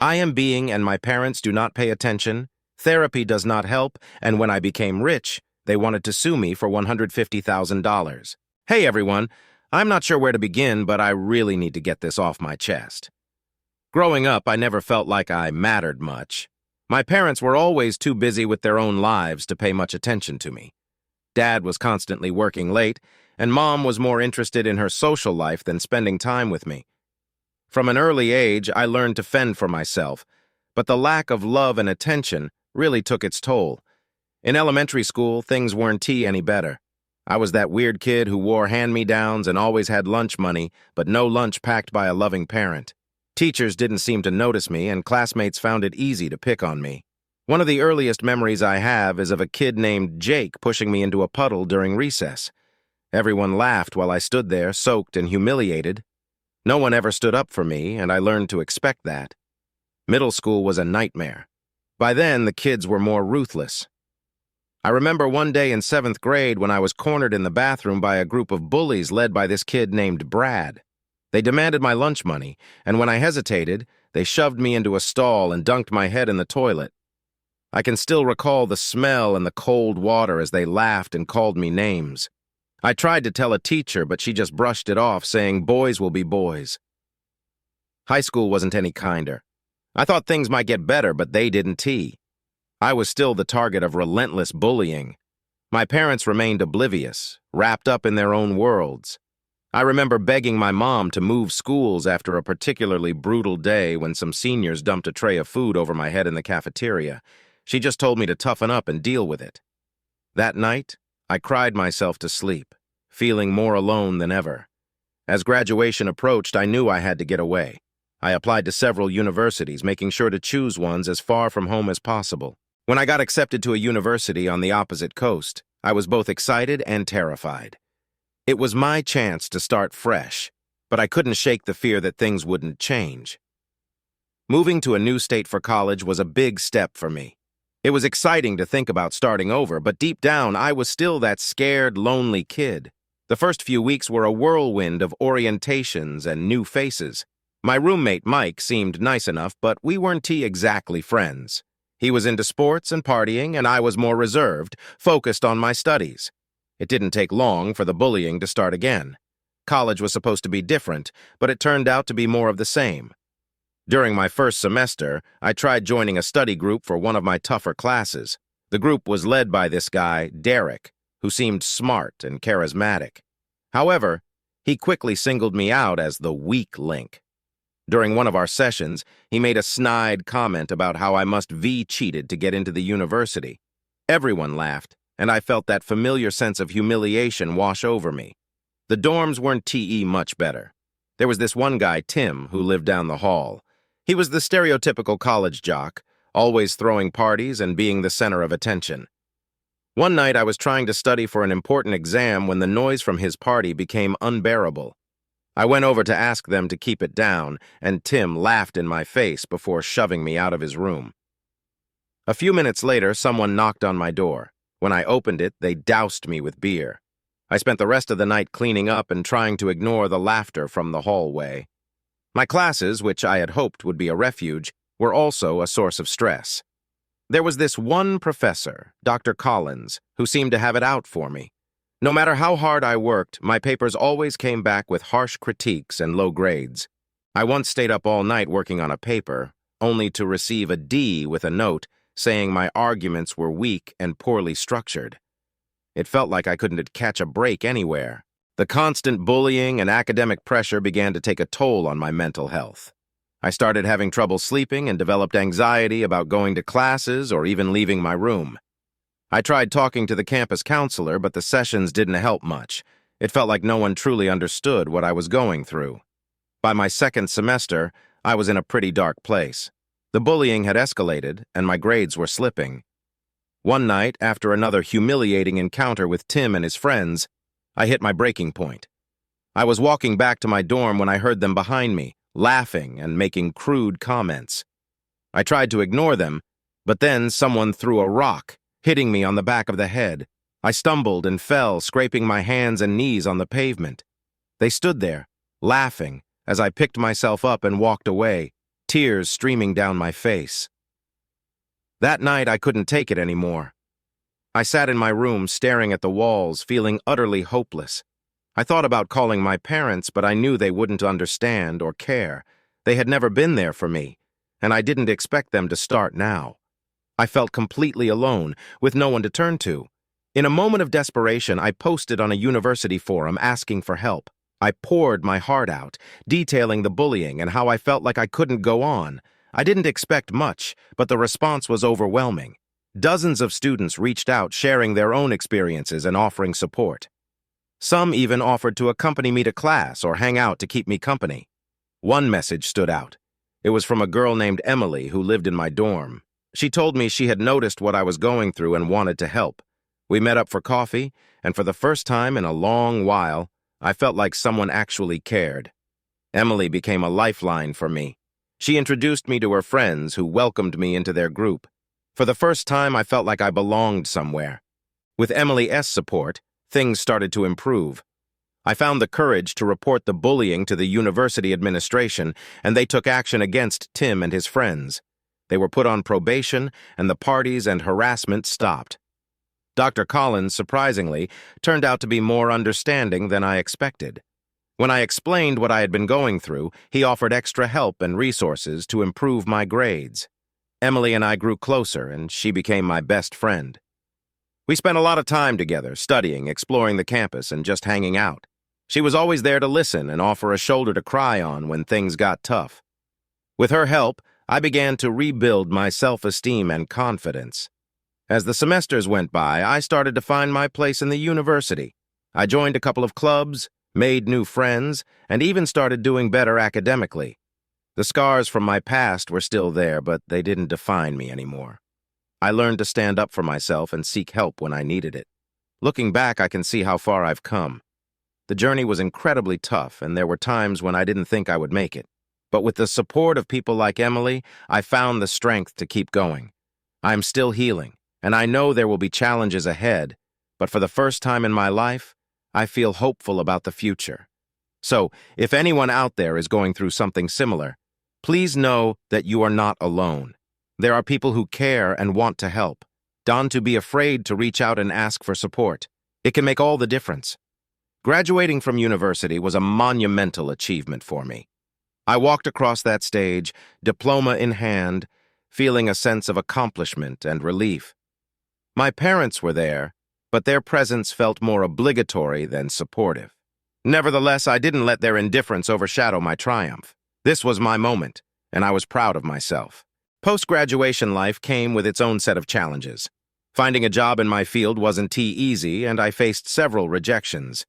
I am being and my parents do not pay attention. Therapy does not help, and when I became rich, they wanted to sue me for $150,000. Hey everyone, I'm not sure where to begin, but I really need to get this off my chest. Growing up, I never felt like I mattered much. My parents were always too busy with their own lives to pay much attention to me. Dad was constantly working late, and Mom was more interested in her social life than spending time with me. From an early age, I learned to fend for myself, but the lack of love and attention really took its toll. In elementary school, things weren't any better. I was that weird kid who wore hand-me-downs and always had lunch money, but no lunch packed by a loving parent. Teachers didn't seem to notice me, and classmates found it easy to pick on me. One of the earliest memories I have is of a kid named Jake pushing me into a puddle during recess. Everyone laughed while I stood there, soaked and humiliated. No one ever stood up for me, and I learned to expect that. Middle school was a nightmare. By then, the kids were more ruthless. I remember one day in 7th grade when I was cornered in the bathroom by a group of bullies led by this kid named Brad. They demanded my lunch money, and when I hesitated, they shoved me into a stall and dunked my head in the toilet. I can still recall the smell and the cold water as they laughed and called me names. I tried to tell a teacher, but she just brushed it off, saying boys will be boys. High school wasn't any kinder. I thought things might get better, but they didn't. I was still the target of relentless bullying. My parents remained oblivious, wrapped up in their own worlds. I remember begging my mom to move schools after a particularly brutal day when some seniors dumped a tray of food over my head in the cafeteria. She just told me to toughen up and deal with it. That night, I cried myself to sleep, feeling more alone than ever. As graduation approached, I knew I had to get away. I applied to several universities, making sure to choose ones as far from home as possible. When I got accepted to a university on the opposite coast, I was both excited and terrified. It was my chance to start fresh, but I couldn't shake the fear that things wouldn't change. Moving to a new state for college was a big step for me. It was exciting to think about starting over, but deep down, I was still that scared, lonely kid. The first few weeks were a whirlwind of orientations and new faces. My roommate, Mike, seemed nice enough, but we weren't exactly friends. He was into sports and partying, and I was more reserved, focused on my studies. It didn't take long for the bullying to start again. College was supposed to be different, but it turned out to be more of the same. During my first semester, I tried joining a study group for one of my tougher classes. The group was led by this guy, Derek, who seemed smart and charismatic. However, he quickly singled me out as the weak link. During one of our sessions, he made a snide comment about how I must cheated to get into the university. Everyone laughed, and I felt that familiar sense of humiliation wash over me. The dorms weren't much better. There was this one guy, Tim, who lived down the hall. He was the stereotypical college jock, always throwing parties and being the center of attention. One night I was trying to study for an important exam when the noise from his party became unbearable. I went over to ask them to keep it down, and Tim laughed in my face before shoving me out of his room. A few minutes later, someone knocked on my door. When I opened it, they doused me with beer. I spent the rest of the night cleaning up and trying to ignore the laughter from the hallway. My classes, which I had hoped would be a refuge, were also a source of stress. There was this one professor, Dr. Collins, who seemed to have it out for me. No matter how hard I worked, my papers always came back with harsh critiques and low grades. I once stayed up all night working on a paper, only to receive a D with a note saying my arguments were weak and poorly structured. It felt like I couldn't catch a break anywhere. The constant bullying and academic pressure began to take a toll on my mental health. I started having trouble sleeping and developed anxiety about going to classes or even leaving my room. I tried talking to the campus counselor, but the sessions didn't help much. It felt like no one truly understood what I was going through. By my second semester, I was in a pretty dark place. The bullying had escalated, and my grades were slipping. One night, after another humiliating encounter with Tim and his friends, I hit my breaking point. I was walking back to my dorm when I heard them behind me, laughing and making crude comments. I tried to ignore them, but then someone threw a rock, hitting me on the back of the head. I stumbled and fell, scraping my hands and knees on the pavement. They stood there, laughing, as I picked myself up and walked away. tears streaming down my face. That night, I couldn't take it anymore. I sat in my room staring at the walls, feeling utterly hopeless. I thought about calling my parents, but I knew they wouldn't understand or care. They had never been there for me, and I didn't expect them to start now. I felt completely alone, with no one to turn to. In a moment of desperation, I posted on a university forum asking for help. I poured my heart out, detailing the bullying and how I felt like I couldn't go on. I didn't expect much, but the response was overwhelming. Dozens of students reached out, sharing their own experiences and offering support. Some even offered to accompany me to class or hang out to keep me company. One message stood out. It was from a girl named Emily who lived in my dorm. She told me she had noticed what I was going through and wanted to help. We met up for coffee, and for the first time in a long while, I felt like someone actually cared. Emily became a lifeline for me. She introduced me to her friends who welcomed me into their group. For the first time, I felt like I belonged somewhere. With Emily's support, things started to improve. I found the courage to report the bullying to the university administration, and they took action against Tim and his friends. They were put on probation, and the parties and harassment stopped. Dr. Collins, surprisingly, turned out to be more understanding than I expected. When I explained what I had been going through, he offered extra help and resources to improve my grades. Emily and I grew closer, and she became my best friend. We spent a lot of time together, studying, exploring the campus, and just hanging out. She was always there to listen and offer a shoulder to cry on when things got tough. With her help, I began to rebuild my self-esteem and confidence. As the semesters went by, I started to find my place in the university. I joined a couple of clubs, made new friends, and even started doing better academically. The scars from my past were still there, but they didn't define me anymore. I learned to stand up for myself and seek help when I needed it. Looking back, I can see how far I've come. The journey was incredibly tough, and there were times when I didn't think I would make it. But with the support of people like Emily, I found the strength to keep going. I'm still healing, and I know there will be challenges ahead, but for the first time in my life, I feel hopeful about the future. So, if anyone out there is going through something similar, please know that you are not alone. There are people who care and want to help. Don't be afraid to reach out and ask for support. It can make all the difference. Graduating from university was a monumental achievement for me. I walked across that stage, diploma in hand, feeling a sense of accomplishment and relief. My parents were there, but their presence felt more obligatory than supportive. Nevertheless, I didn't let their indifference overshadow my triumph. This was my moment, and I was proud of myself. Post-graduation life came with its own set of challenges. Finding a job in my field wasn't easy, and I faced several rejections.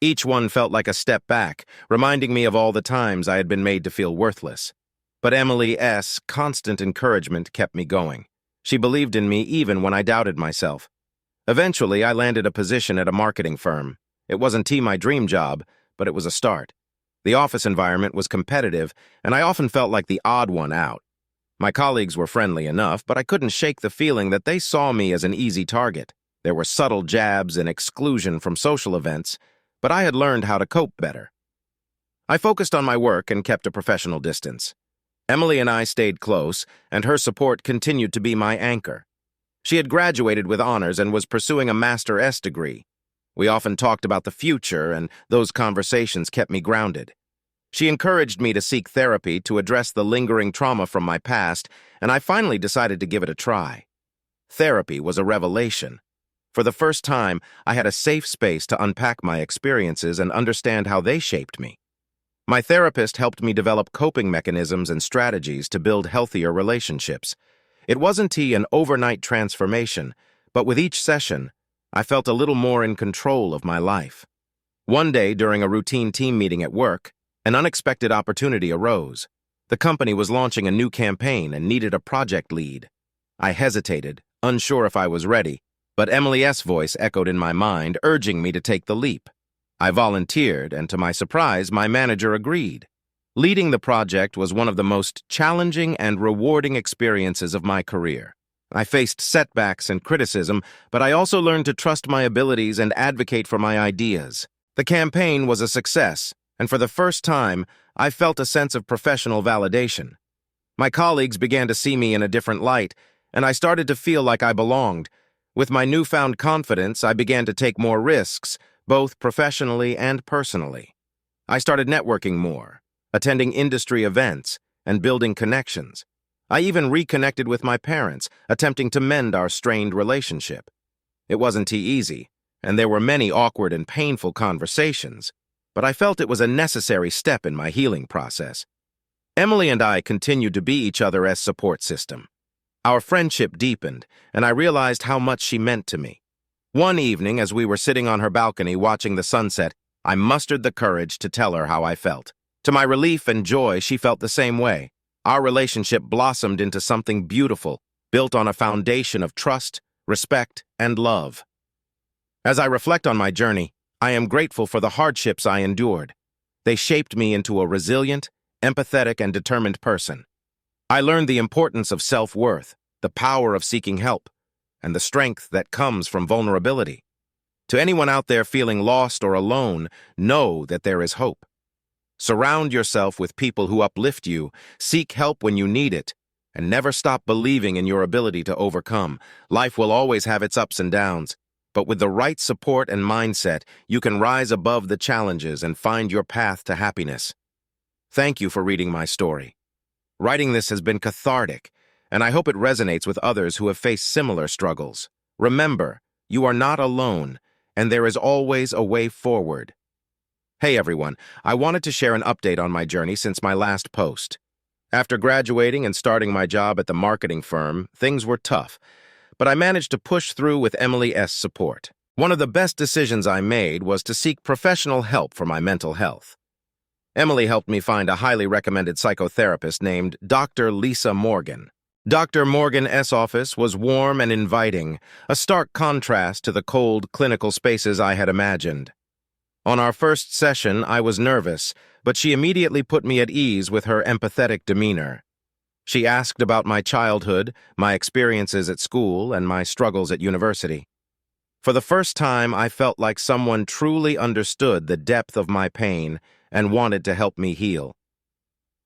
Each one felt like a step back, reminding me of all the times I had been made to feel worthless. But Emily's constant encouragement kept me going. She believed in me even when I doubted myself. Eventually, I landed a position at a marketing firm. It wasn't my dream job, but it was a start. The office environment was competitive, and I often felt like the odd one out. My colleagues were friendly enough, but I couldn't shake the feeling that they saw me as an easy target. There were subtle jabs and exclusion from social events, but I had learned how to cope better. I focused on my work and kept a professional distance. Emily and I stayed close, and her support continued to be my anchor. She had graduated with honors and was pursuing a Master's degree. We often talked about the future, and those conversations kept me grounded. She encouraged me to seek therapy to address the lingering trauma from my past, and I finally decided to give it a try. Therapy was a revelation. For the first time, I had a safe space to unpack my experiences and understand how they shaped me. My therapist helped me develop coping mechanisms and strategies to build healthier relationships. It wasn't an overnight transformation, but with each session, I felt a little more in control of my life. One day, during a routine team meeting at work, an unexpected opportunity arose. The company was launching a new campaign and needed a project lead. I hesitated, unsure if I was ready, but Emily's voice echoed in my mind, urging me to take the leap. I volunteered, and to my surprise, my manager agreed. Leading the project was one of the most challenging and rewarding experiences of my career. I faced setbacks and criticism, but I also learned to trust my abilities and advocate for my ideas. The campaign was a success, and for the first time, I felt a sense of professional validation. My colleagues began to see me in a different light, and I started to feel like I belonged. With my newfound confidence, I began to take more risks, both professionally and personally. I started networking more, attending industry events, and building connections. I even reconnected with my parents, attempting to mend our strained relationship. It wasn't easy, and there were many awkward and painful conversations, but I felt it was a necessary step in my healing process. Emily and I continued to be each other as support system. Our friendship deepened, and I realized how much she meant to me. One evening, as we were sitting on her balcony watching the sunset, I mustered the courage to tell her how I felt. To my relief and joy, she felt the same way. Our relationship blossomed into something beautiful, built on a foundation of trust, respect, and love. As I reflect on my journey, I am grateful for the hardships I endured. They shaped me into a resilient, empathetic, and determined person. I learned the importance of self-worth, the power of seeking help, and the strength that comes from vulnerability. To anyone out there feeling lost or alone, know that there is hope. Surround yourself with people who uplift you, seek help when you need it, and never stop believing in your ability to overcome. Life will always have its ups and downs, but with the right support and mindset, you can rise above the challenges and find your path to happiness. Thank you for reading my story. Writing this has been cathartic, and I hope it resonates with others who have faced similar struggles. Remember, you are not alone, and there is always a way forward. Hey everyone, I wanted to share an update on my journey since my last post. After graduating and starting my job at the marketing firm, things were tough, but I managed to push through with Emily's support. One of the best decisions I made was to seek professional help for my mental health. Emily helped me find a highly recommended psychotherapist named Dr. Lisa Morgan. Dr. Morgan's office was warm and inviting, a stark contrast to the cold clinical spaces I had imagined. On our first session, I was nervous, but she immediately put me at ease with her empathetic demeanor. She asked about my childhood, my experiences at school, and my struggles at university. For the first time, I felt like someone truly understood the depth of my pain and wanted to help me heal.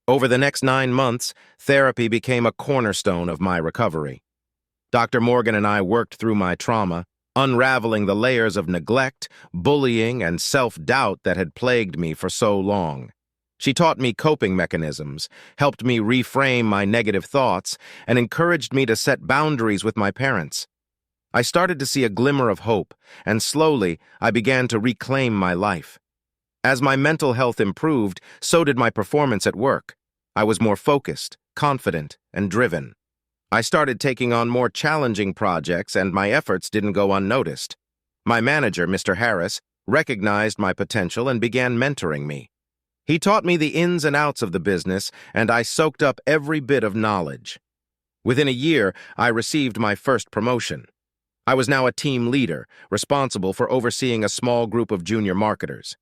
Over the next 9 months, therapy became a cornerstone of my recovery. Dr. Morgan and I worked through my trauma, unraveling the layers of neglect, bullying, and self-doubt that had plagued me for so long. She taught me coping mechanisms, helped me reframe my negative thoughts, and encouraged me to set boundaries with my parents. I started to see a glimmer of hope, and slowly I began to reclaim my life. As my mental health improved, so did my performance at work. I was more focused, confident, and driven. I started taking on more challenging projects, and my efforts didn't go unnoticed. My manager, Mr. Harris, recognized my potential and began mentoring me. He taught me the ins and outs of the business, and I soaked up every bit of knowledge. Within a year, I received my first promotion. I was now a team leader, responsible for overseeing a small group of junior marketers.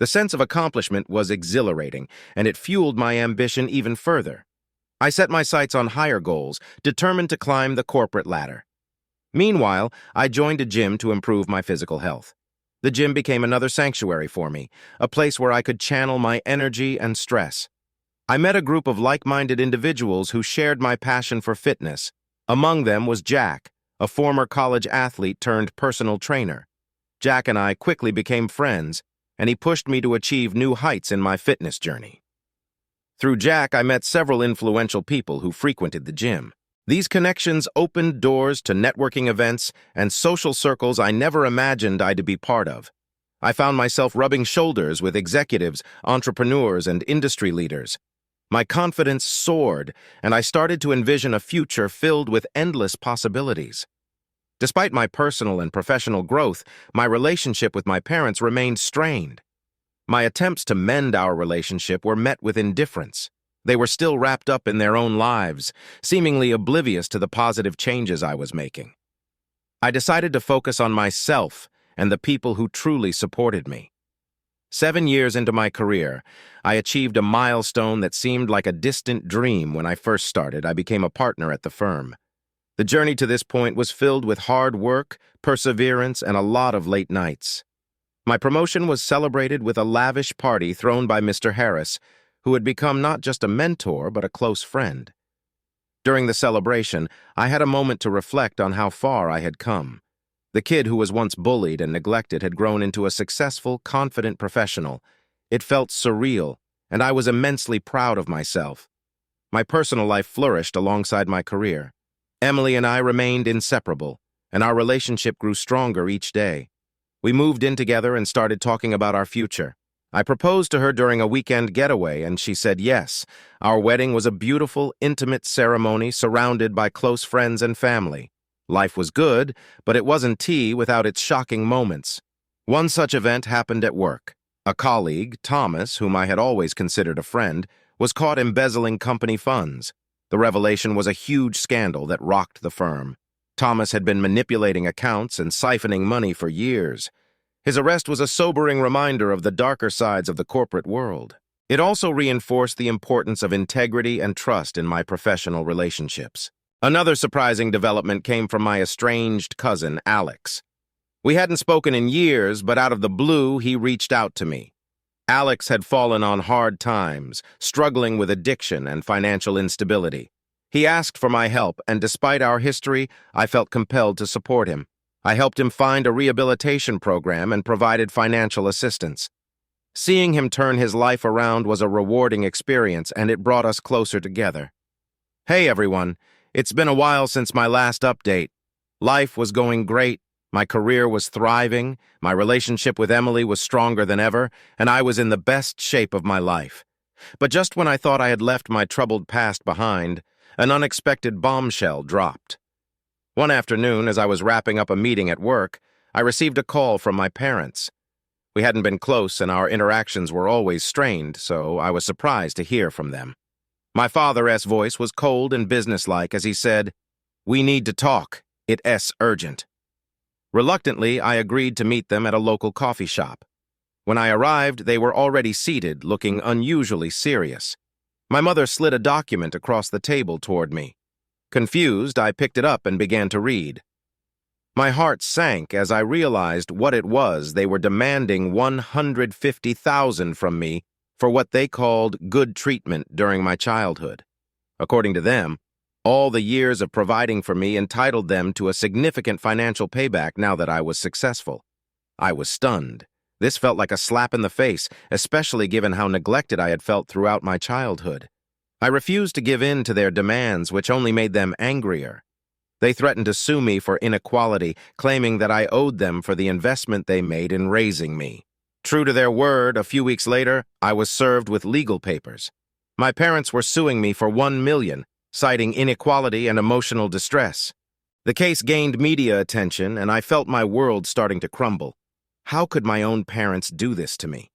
The sense of accomplishment was exhilarating, and it fueled my ambition even further. I set my sights on higher goals, determined to climb the corporate ladder. Meanwhile, I joined a gym to improve my physical health. The gym became another sanctuary for me, a place where I could channel my energy and stress. I met a group of like-minded individuals who shared my passion for fitness. Among them was Jack, a former college athlete turned personal trainer. Jack and I quickly became friends, and he pushed me to achieve new heights in my fitness journey. Through Jack, I met several influential people who frequented the gym. These connections opened doors to networking events and social circles I never imagined I'd be part of. I found myself rubbing shoulders with executives, entrepreneurs, and industry leaders. My confidence soared, and I started to envision a future filled with endless possibilities. Despite my personal and professional growth, my relationship with my parents remained strained. My attempts to mend our relationship were met with indifference. They were still wrapped up in their own lives, seemingly oblivious to the positive changes I was making. I decided to focus on myself and the people who truly supported me. 7 years into my career, I achieved a milestone that seemed like a distant dream when I first started. I became a partner at the firm. The journey to this point was filled with hard work, perseverance, and a lot of late nights. My promotion was celebrated with a lavish party thrown by Mr. Harris, who had become not just a mentor but a close friend. During the celebration, I had a moment to reflect on how far I had come. The kid who was once bullied and neglected had grown into a successful, confident professional. It felt surreal, and I was immensely proud of myself. My personal life flourished alongside my career. Emily and I remained inseparable, and our relationship grew stronger each day. We moved in together and started talking about our future. I proposed to her during a weekend getaway, and she said yes. Our wedding was a beautiful, intimate ceremony surrounded by close friends and family. Life was good, but it wasn't tea without its shocking moments. One such event happened at work. A colleague, Thomas, whom I had always considered a friend, was caught embezzling company funds. The revelation was a huge scandal that rocked the firm. Thomas had been manipulating accounts and siphoning money for years. His arrest was a sobering reminder of the darker sides of the corporate world. It also reinforced the importance of integrity and trust in my professional relationships. Another surprising development came from my estranged cousin, Alex. We hadn't spoken in years, but out of the blue, he reached out to me. Alex had fallen on hard times, struggling with addiction and financial instability. He asked for my help, and despite our history, I felt compelled to support him. I helped him find a rehabilitation program and provided financial assistance. Seeing him turn his life around was a rewarding experience, and it brought us closer together. Hey everyone, it's been a while since my last update. Life was going great, my career was thriving, my relationship with Emily was stronger than ever, and I was in the best shape of my life. But just when I thought I had left my troubled past behind, an unexpected bombshell dropped. One afternoon, as I was wrapping up a meeting at work, I received a call from my parents. We hadn't been close and our interactions were always strained, so I was surprised to hear from them. My father's voice was cold and businesslike as he said, "We need to talk. It's urgent." Reluctantly, I agreed to meet them at a local coffee shop. When I arrived, they were already seated, looking unusually serious. My mother slid a document across the table toward me. Confused, I picked it up and began to read. My heart sank as I realized what it was they were demanding $150,000 from me for what they called good treatment during my childhood. According to them, all the years of providing for me entitled them to a significant financial payback now that I was successful. I was stunned. This felt like a slap in the face, especially given how neglected I had felt throughout my childhood. I refused to give in to their demands, which only made them angrier. They threatened to sue me for inequality, claiming that I owed them for the investment they made in raising me. True to their word, a few weeks later, I was served with legal papers. My parents were suing me for $1 million, citing inequality and emotional distress. The case gained media attention, and I felt my world starting to crumble. How could my own parents do this to me?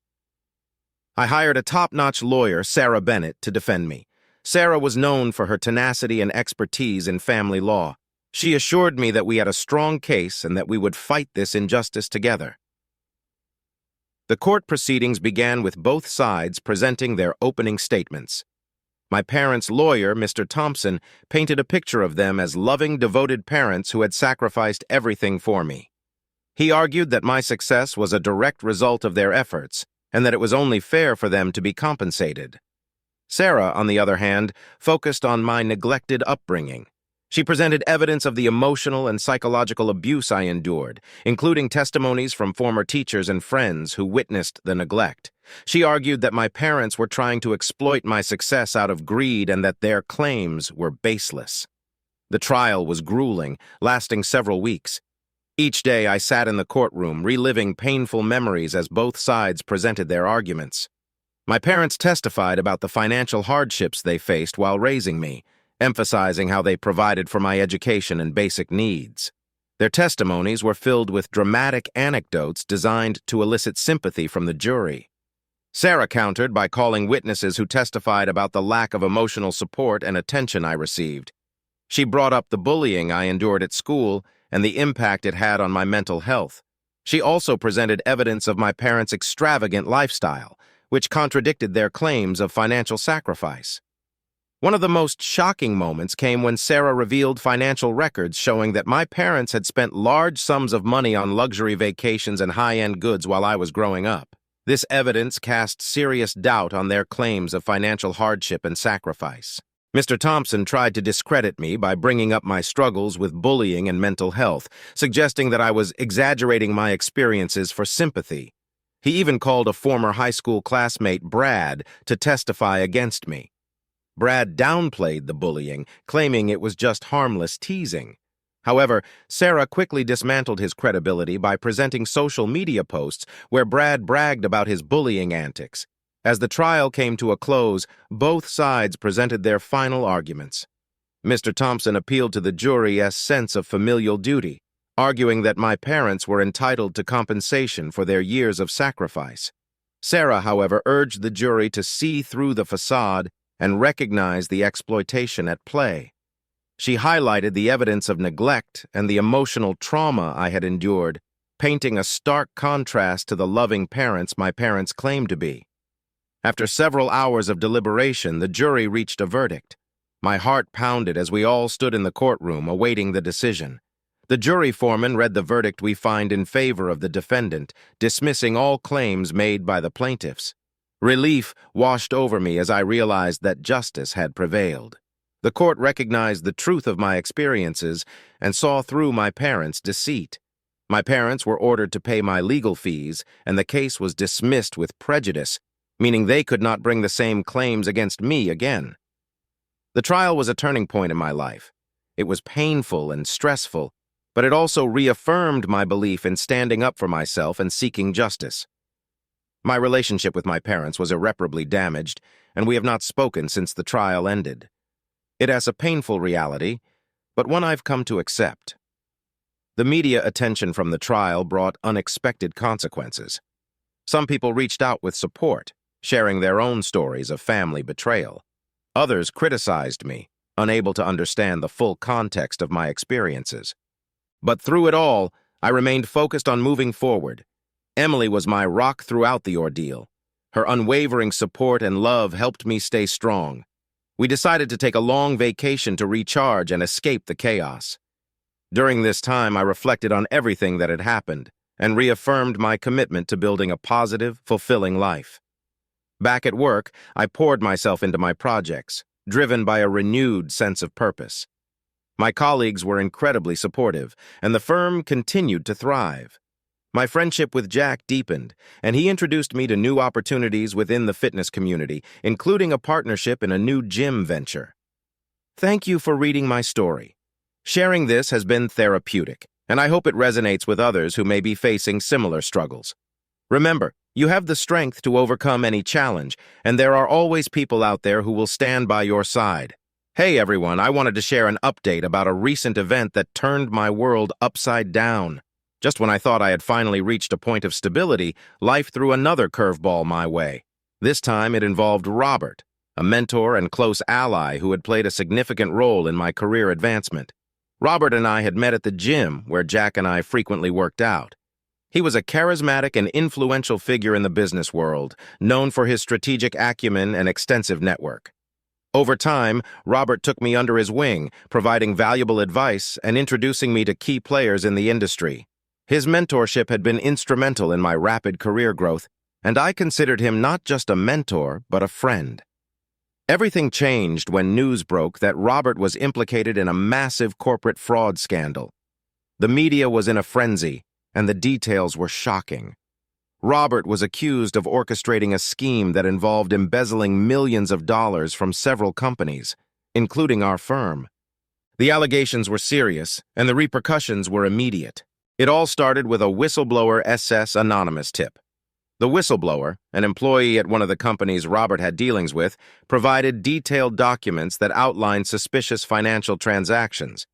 I hired a top-notch lawyer, Sarah Bennett, to defend me. Sarah was known for her tenacity and expertise in family law. She assured me that we had a strong case and that we would fight this injustice together. The court proceedings began with both sides presenting their opening statements. My parents' lawyer, Mr. Thompson, painted a picture of them as loving, devoted parents who had sacrificed everything for me. He argued that my success was a direct result of their efforts, and that it was only fair for them to be compensated. Sarah, on the other hand, focused on my neglected upbringing. She presented evidence of the emotional and psychological abuse I endured, including testimonies from former teachers and friends who witnessed the neglect. She argued that my parents were trying to exploit my success out of greed and that their claims were baseless. The trial was grueling, lasting several weeks. Each day I sat in the courtroom, reliving painful memories as both sides presented their arguments. My parents testified about the financial hardships they faced while raising me, emphasizing how they provided for my education and basic needs. Their testimonies were filled with dramatic anecdotes designed to elicit sympathy from the jury. Sarah countered by calling witnesses who testified about the lack of emotional support and attention I received. She brought up the bullying I endured at school and the impact it had on my mental health. She also presented evidence of my parents' extravagant lifestyle, which contradicted their claims of financial sacrifice. One of the most shocking moments came when Sarah revealed financial records showing that my parents had spent large sums of money on luxury vacations and high-end goods while I was growing up. This evidence cast serious doubt on their claims of financial hardship and sacrifice. Mr. Thompson tried to discredit me by bringing up my struggles with bullying and mental health, suggesting that I was exaggerating my experiences for sympathy. He even called a former high school classmate, Brad, to testify against me. Brad downplayed the bullying, claiming it was just harmless teasing. However, Sarah quickly dismantled his credibility by presenting social media posts where Brad bragged about his bullying antics. As the trial came to a close, both sides presented their final arguments. Mr. Thompson appealed to the jury's sense of familial duty, arguing that my parents were entitled to compensation for their years of sacrifice. Sarah, however, urged the jury to see through the facade and recognize the exploitation at play. She highlighted the evidence of neglect and the emotional trauma I had endured, painting a stark contrast to the loving parents my parents claimed to be. After several hours of deliberation, the jury reached a verdict. My heart pounded as we all stood in the courtroom awaiting the decision. The jury foreman read the verdict we find in favor of the defendant, dismissing all claims made by the plaintiffs. Relief washed over me as I realized that justice had prevailed. The court recognized the truth of my experiences and saw through my parents' deceit. My parents were ordered to pay my legal fees, and the case was dismissed with prejudice, meaning they could not bring the same claims against me again. The trial was a turning point in my life. It was painful and stressful, but it also reaffirmed my belief in standing up for myself and seeking justice. My relationship with my parents was irreparably damaged, and we have not spoken since the trial ended. It is a painful reality, but one I've come to accept. The media attention from the trial brought unexpected consequences. Some people reached out with support, sharing their own stories of family betrayal. Others criticized me, unable to understand the full context of my experiences. But through it all, I remained focused on moving forward. Emily was my rock throughout the ordeal. Her unwavering support and love helped me stay strong. We decided to take a long vacation to recharge and escape the chaos. During this time, I reflected on everything that had happened and reaffirmed my commitment to building a positive, fulfilling life. Back at work, I poured myself into my projects, driven by a renewed sense of purpose. My colleagues were incredibly supportive, and the firm continued to thrive. My friendship with Jack deepened, and he introduced me to new opportunities within the fitness community, including a partnership in a new gym venture. Thank you for reading my story. Sharing this has been therapeutic, and I hope it resonates with others who may be facing similar struggles. Remember, you have the strength to overcome any challenge, and there are always people out there who will stand by your side. Hey everyone, I wanted to share an update about a recent event that turned my world upside down. Just when I thought I had finally reached a point of stability, life threw another curveball my way. This time it involved Robert, a mentor and close ally who had played a significant role in my career advancement. Robert and I had met at the gym where Jack and I frequently worked out. He was a charismatic and influential figure in the business world, known for his strategic acumen and extensive network. Over time, Robert took me under his wing, providing valuable advice and introducing me to key players in the industry. His mentorship had been instrumental in my rapid career growth, and I considered him not just a mentor, but a friend. Everything changed when news broke that Robert was implicated in a massive corporate fraud scandal. The media was in a frenzy, and the details were shocking. Robert was accused of orchestrating a scheme that involved embezzling millions of dollars from several companies, including our firm. The allegations were serious, and the repercussions were immediate. It all started with a whistleblower SS Anonymous tip. The whistleblower, an employee at one of the companies Robert had dealings with, provided detailed documents that outlined suspicious financial transactions.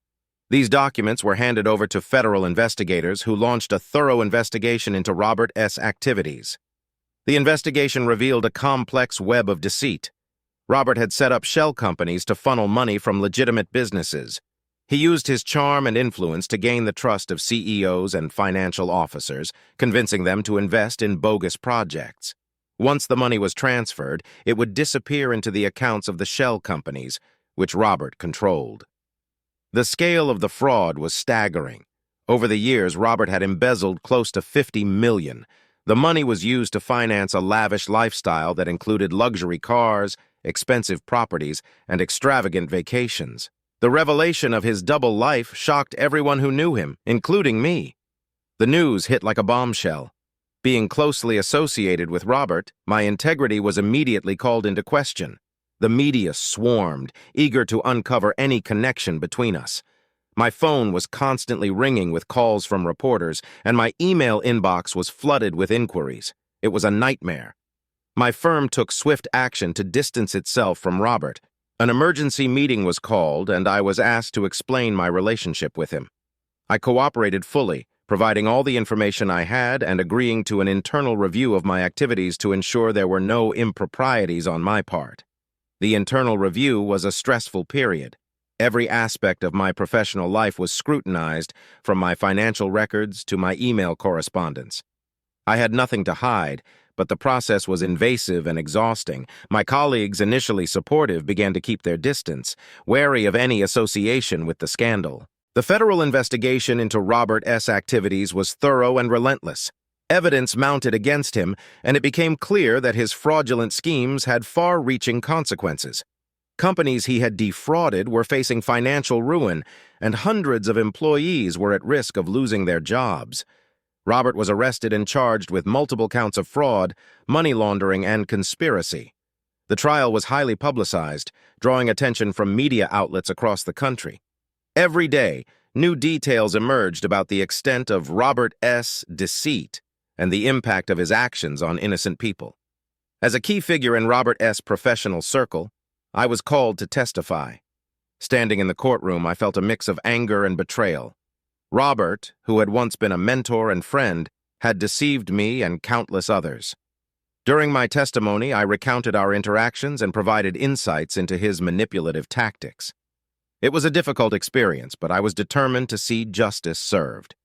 These documents were handed over to federal investigators who launched a thorough investigation into Robert's activities. The investigation revealed a complex web of deceit. Robert had set up shell companies to funnel money from legitimate businesses. He used his charm and influence to gain the trust of CEOs and financial officers, convincing them to invest in bogus projects. Once the money was transferred, it would disappear into the accounts of the shell companies, which Robert controlled. The scale of the fraud was staggering. Over the years, Robert had embezzled close to $50 million. The money was used to finance a lavish lifestyle that included luxury cars, expensive properties, and extravagant vacations. The revelation of his double life shocked everyone who knew him, including me. The news hit like a bombshell. Being closely associated with Robert, my integrity was immediately called into question. The media swarmed, eager to uncover any connection between us. My phone was constantly ringing with calls from reporters, and my email inbox was flooded with inquiries. It was a nightmare. My firm took swift action to distance itself from Robert. An emergency meeting was called, and I was asked to explain my relationship with him. I cooperated fully, providing all the information I had and agreeing to an internal review of my activities to ensure there were no improprieties on my part. The internal review was a stressful period. Every aspect of my professional life was scrutinized, from my financial records to my email correspondence. I had nothing to hide, but the process was invasive and exhausting. My colleagues, initially supportive, began to keep their distance, wary of any association with the scandal. The federal investigation into Robert S. activities was thorough and relentless. Evidence mounted against him, and it became clear that his fraudulent schemes had far-reaching consequences. Companies he had defrauded were facing financial ruin, and hundreds of employees were at risk of losing their jobs. Robert was arrested and charged with multiple counts of fraud, money laundering, and conspiracy. The trial was highly publicized, drawing attention from media outlets across the country. Every day, new details emerged about the extent of Robert S.'s deceit and the impact of his actions on innocent people. As a key figure in Robert S.'s professional circle, I was called to testify. Standing in the courtroom, I felt a mix of anger and betrayal. Robert, who had once been a mentor and friend, had deceived me and countless others. During my testimony, I recounted our interactions and provided insights into his manipulative tactics. It was a difficult experience, but I was determined to see justice served.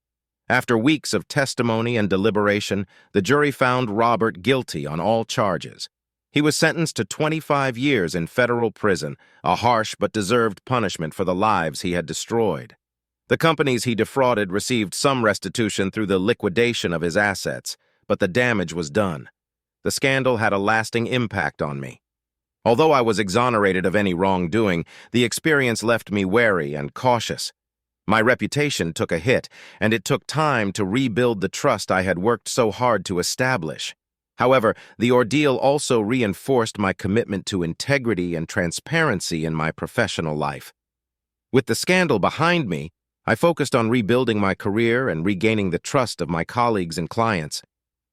After weeks of testimony and deliberation, the jury found Robert guilty on all charges. He was sentenced to 25 years in federal prison, a harsh but deserved punishment for the lives he had destroyed. The companies he defrauded received some restitution through the liquidation of his assets, but the damage was done. The scandal had a lasting impact on me. Although I was exonerated of any wrongdoing, the experience left me wary and cautious. My reputation took a hit, and it took time to rebuild the trust I had worked so hard to establish. However, the ordeal also reinforced my commitment to integrity and transparency in my professional life. With the scandal behind me, I focused on rebuilding my career and regaining the trust of my colleagues and clients.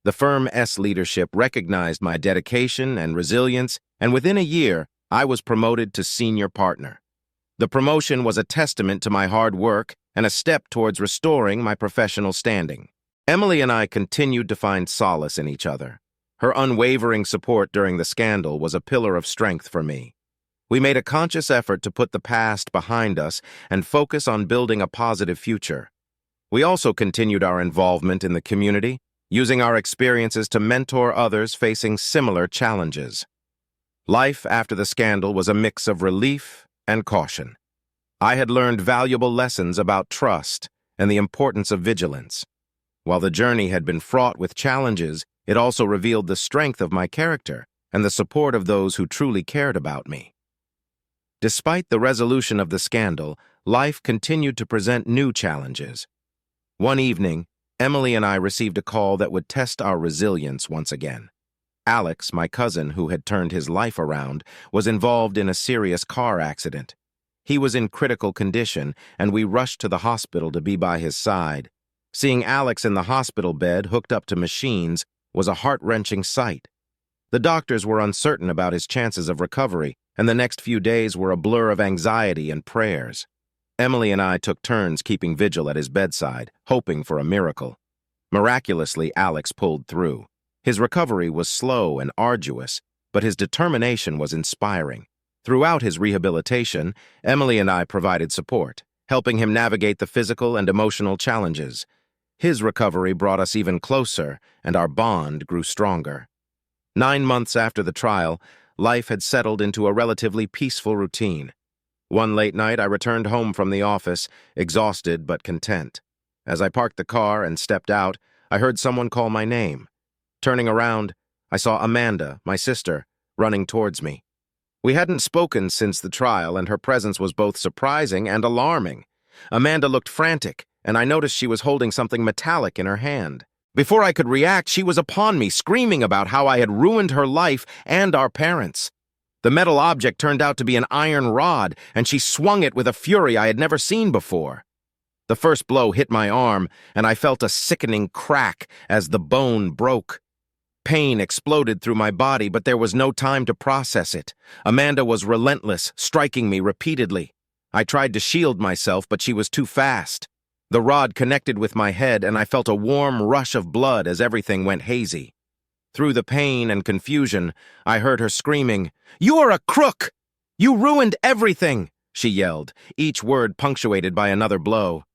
The firm's leadership recognized my dedication and resilience, and within a year, I was promoted to senior partner. The promotion was a testament to my hard work and a step towards restoring my professional standing. Emily and I continued to find solace in each other. Her unwavering support during the scandal was a pillar of strength for me. We made a conscious effort to put the past behind us and focus on building a positive future. We also continued our involvement in the community, using our experiences to mentor others facing similar challenges. Life after the scandal was a mix of relief and caution. I had learned valuable lessons about trust and the importance of vigilance. While the journey had been fraught with challenges, it also revealed the strength of my character and the support of those who truly cared about me. Despite the resolution of the scandal, life continued to present new challenges. One evening, Emily and I received a call that would test our resilience once again. Alex, my cousin who had turned his life around, was involved in a serious car accident. He was in critical condition, and we rushed to the hospital to be by his side. Seeing Alex in the hospital bed, hooked up to machines, was a heart-wrenching sight. The doctors were uncertain about his chances of recovery, and the next few days were a blur of anxiety and prayers. Emily and I took turns keeping vigil at his bedside, hoping for a miracle. Miraculously, Alex pulled through. His recovery was slow and arduous, but his determination was inspiring. Throughout his rehabilitation, Emily and I provided support, helping him navigate the physical and emotional challenges. His recovery brought us even closer, and our bond grew stronger. 9 months after the trial, life had settled into a relatively peaceful routine. One late night, I returned home from the office, exhausted but content. As I parked the car and stepped out, I heard someone call my name. Turning around, I saw Amanda, my sister, running towards me. We hadn't spoken since the trial, and her presence was both surprising and alarming. Amanda looked frantic, and I noticed she was holding something metallic in her hand. Before I could react, she was upon me, screaming about how I had ruined her life and our parents. The metal object turned out to be an iron rod, and she swung it with a fury I had never seen before. The first blow hit my arm, and I felt a sickening crack as the bone broke. Pain exploded through my body, but there was no time to process it. Amanda was relentless, striking me repeatedly. I tried to shield myself, but she was too fast. The rod connected with my head, and I felt a warm rush of blood as everything went hazy. Through the pain and confusion, I heard her screaming, "You're a crook! You ruined everything!" she yelled, each word punctuated by another blow.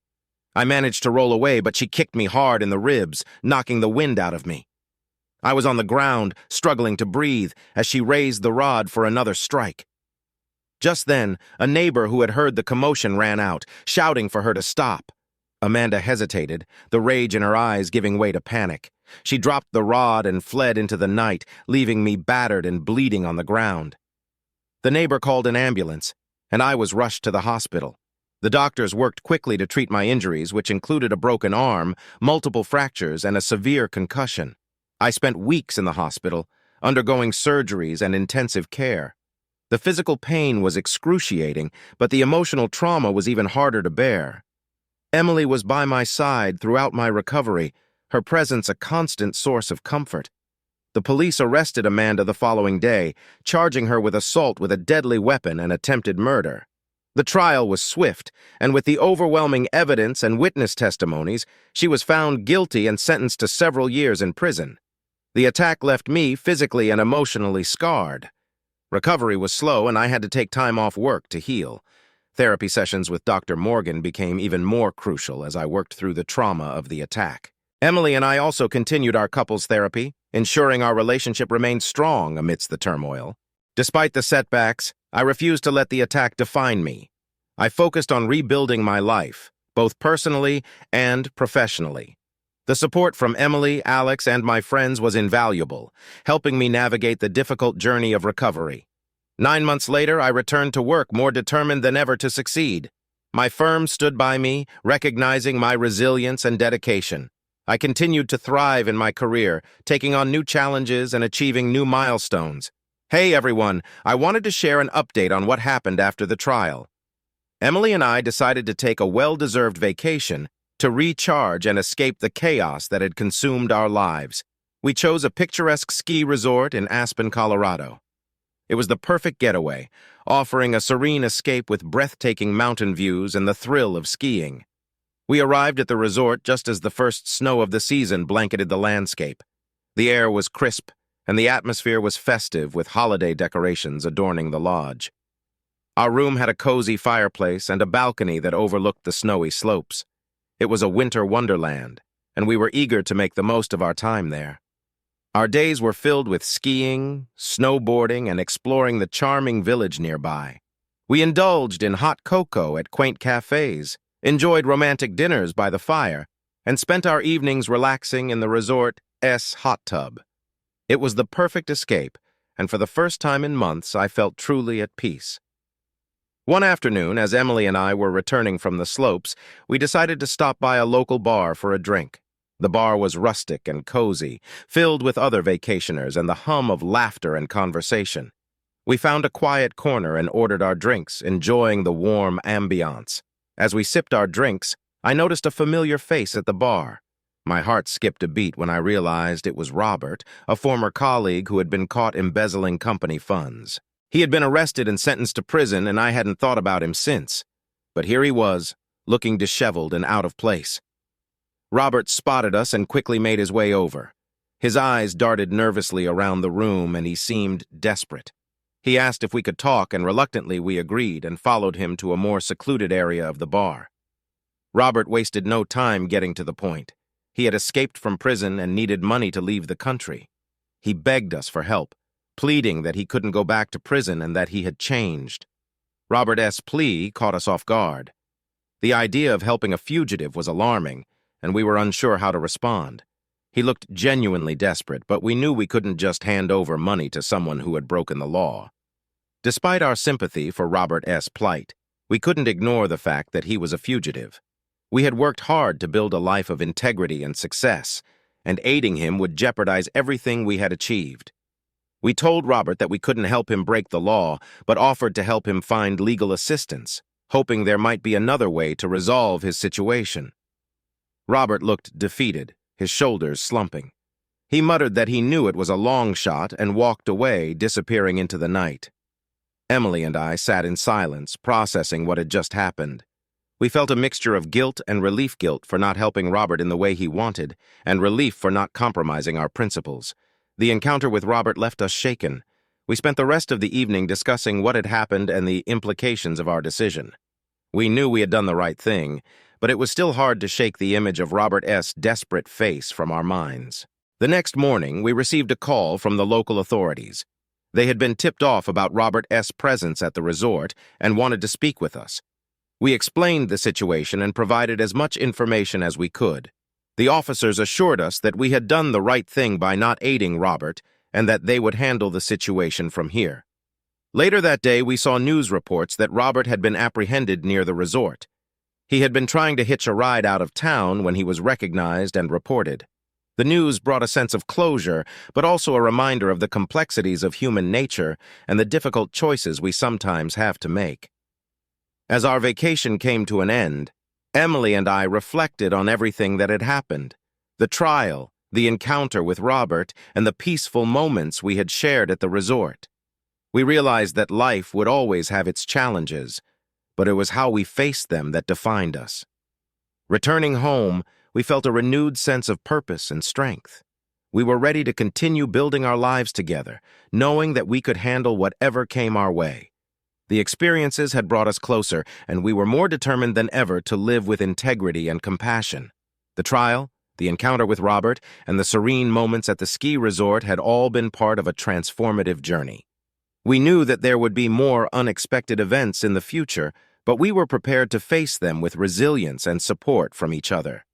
I managed to roll away, but she kicked me hard in the ribs, knocking the wind out of me. I was on the ground, struggling to breathe, as she raised the rod for another strike. Just then, a neighbor who had heard the commotion ran out, shouting for her to stop. Amanda hesitated, the rage in her eyes giving way to panic. She dropped the rod and fled into the night, leaving me battered and bleeding on the ground. The neighbor called an ambulance, and I was rushed to the hospital. The doctors worked quickly to treat my injuries, which included a broken arm, multiple fractures, and a severe concussion. I spent weeks in the hospital, undergoing surgeries and intensive care. The physical pain was excruciating, but the emotional trauma was even harder to bear. Emily was by my side throughout my recovery, her presence a constant source of comfort. The police arrested Amanda the following day, charging her with assault with a deadly weapon and attempted murder. The trial was swift, and with the overwhelming evidence and witness testimonies, she was found guilty and sentenced to several years in prison. The attack left me physically and emotionally scarred. Recovery was slow, and I had to take time off work to heal. Therapy sessions with Dr. Morgan became even more crucial as I worked through the trauma of the attack. Emily and I also continued our couples therapy, ensuring our relationship remained strong amidst the turmoil. Despite the setbacks, I refused to let the attack define me. I focused on rebuilding my life, both personally and professionally. The support from Emily, Alex, and my friends was invaluable, helping me navigate the difficult journey of recovery. 9 months later, I returned to work more determined than ever to succeed. My firm stood by me, recognizing my resilience and dedication. I continued to thrive in my career, taking on new challenges and achieving new milestones. Hey everyone, I wanted to share an update on what happened after the trial. Emily and I decided to take a well-deserved vacation to recharge and escape the chaos that had consumed our lives. We chose a picturesque ski resort in Aspen, Colorado. It was the perfect getaway, offering a serene escape with breathtaking mountain views and the thrill of skiing. We arrived at the resort just as the first snow of the season blanketed the landscape. The air was crisp, and the atmosphere was festive with holiday decorations adorning the lodge. Our room had a cozy fireplace and a balcony that overlooked the snowy slopes. It was a winter wonderland, and we were eager to make the most of our time there. Our days were filled with skiing, snowboarding, and exploring the charming village nearby. We indulged in hot cocoa at quaint cafes, enjoyed romantic dinners by the fire, and spent our evenings relaxing in the resort's hot tub. It was the perfect escape, and for the first time in months, I felt truly at peace. One afternoon, as Emily and I were returning from the slopes, we decided to stop by a local bar for a drink. The bar was rustic and cozy, filled with other vacationers and the hum of laughter and conversation. We found a quiet corner and ordered our drinks, enjoying the warm ambiance. As we sipped our drinks, I noticed a familiar face at the bar. My heart skipped a beat when I realized it was Robert, a former colleague who had been caught embezzling company funds. He had been arrested and sentenced to prison, and I hadn't thought about him since. But here he was, looking disheveled and out of place. Robert spotted us and quickly made his way over. His eyes darted nervously around the room, and he seemed desperate. He asked if we could talk, and reluctantly we agreed and followed him to a more secluded area of the bar. Robert wasted no time getting to the point. He had escaped from prison and needed money to leave the country. He begged us for help, pleading that he couldn't go back to prison and that he had changed. Robert's plea caught us off guard. The idea of helping a fugitive was alarming, and we were unsure how to respond. He looked genuinely desperate, but we knew we couldn't just hand over money to someone who had broken the law. Despite our sympathy for Robert S. plight, we couldn't ignore the fact that he was a fugitive. We had worked hard to build a life of integrity and success, and aiding him would jeopardize everything we had achieved. We told Robert that we couldn't help him break the law, but offered to help him find legal assistance, hoping there might be another way to resolve his situation. Robert looked defeated, his shoulders slumping. He muttered that he knew it was a long shot and walked away, disappearing into the night. Emily and I sat in silence, processing what had just happened. We felt a mixture of guilt and guilt for not helping Robert in the way he wanted, and relief for not compromising our principles. The encounter with Robert left us shaken. We spent the rest of the evening discussing what had happened and the implications of our decision. We knew we had done the right thing, but it was still hard to shake the image of Robert S.'s desperate face from our minds. The next morning, we received a call from the local authorities. They had been tipped off about Robert S.'s presence at the resort and wanted to speak with us. We explained the situation and provided as much information as we could. The officers assured us that we had done the right thing by not aiding Robert and that they would handle the situation from here. Later that day, we saw news reports that Robert had been apprehended near the resort. He had been trying to hitch a ride out of town when he was recognized and reported. The news brought a sense of closure, but also a reminder of the complexities of human nature and the difficult choices we sometimes have to make. As our vacation came to an end, Emily and I reflected on everything that had happened: the trial, the encounter with Robert, and the peaceful moments we had shared at the resort. We realized that life would always have its challenges, but it was how we faced them that defined us. Returning home, we felt a renewed sense of purpose and strength. We were ready to continue building our lives together, knowing that we could handle whatever came our way. The experiences had brought us closer, and we were more determined than ever to live with integrity and compassion. The trial, the encounter with Robert, and the serene moments at the ski resort had all been part of a transformative journey. We knew that there would be more unexpected events in the future, but we were prepared to face them with resilience and support from each other.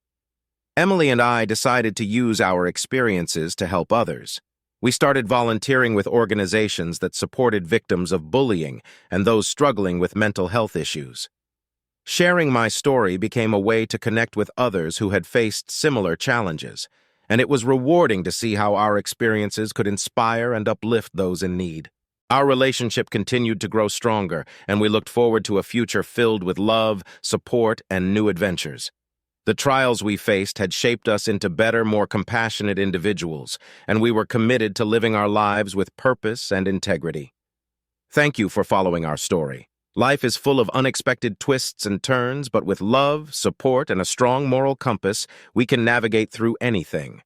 Emily and I decided to use our experiences to help others. We started volunteering with organizations that supported victims of bullying and those struggling with mental health issues. Sharing my story became a way to connect with others who had faced similar challenges, and it was rewarding to see how our experiences could inspire and uplift those in need. Our relationship continued to grow stronger, and we looked forward to a future filled with love, support, and new adventures. The trials we faced had shaped us into better, more compassionate individuals, and we were committed to living our lives with purpose and integrity. Thank you for following our story. Life is full of unexpected twists and turns, but with love, support, and a strong moral compass, we can navigate through anything.